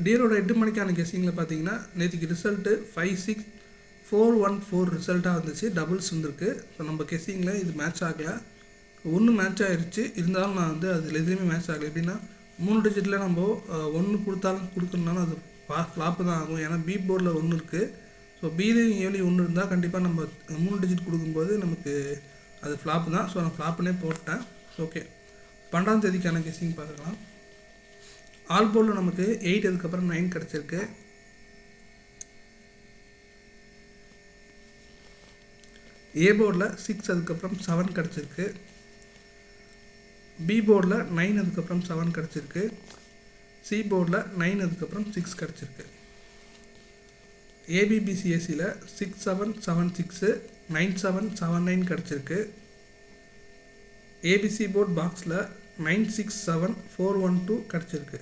டியரோட 8 மணிக்கான கெஸ்ஸிங்கில் பார்த்தீங்கன்னா நேற்றுக்கு ரிசல்ட்டு 56414 ரிசல்ட்டாக வந்துச்சு, டபுள்ஸ் வந்துருக்கு. ஸோ நம்ம கெஸ்ஸிங்கில் இது மேட்ச் ஆகலை, ஒன்று மேட்ச் ஆகிடுச்சு. இருந்தாலும் நான் வந்து அதில் எதுலேயுமே மேட்ச் ஆகலை. எப்படின்னா 3 டிஜிட்டில் நம்ம ஒன்று கொடுத்தாலும் கொடுக்கணுனாலும் அது ஃப்ளாப்பு தான் ஆகும். ஏன்னா பி போர்டில் 1 இருக்குது. ஸோ பிலையும் ஏலையும் 1 இருந்தால் கண்டிப்பாக நம்ம 3 டிஜிட் கொடுக்கும்போது நமக்கு அது ஃப்ளாப்பு தான். ஸோ நான் ஃப்ளாப்புனே போட்டேன். ஓகே, 12ஆம் தேதிக்கான கெஸ்ஸிங் பார்க்கலாம். ஆல் போர்டில் நமக்கு 8 அதுக்கப்புறம் 9 கிடச்சிருக்கு. ஏ போர்டில் 6 அதுக்கப்புறம் 7 கிடச்சிருக்கு. பி போர்டில் 9 அதுக்கப்புறம் 7 கிடச்சிருக்கு. சி போர்டில் 9 அதுக்கப்புறம் 6 கிடச்சிருக்கு. ஏபிபிசிஎஸ்சியில் 6776 9779 கிடச்சிருக்கு. ஏபிசி போர்ட் பாக்ஸில் 967412 கிடச்சிருக்கு.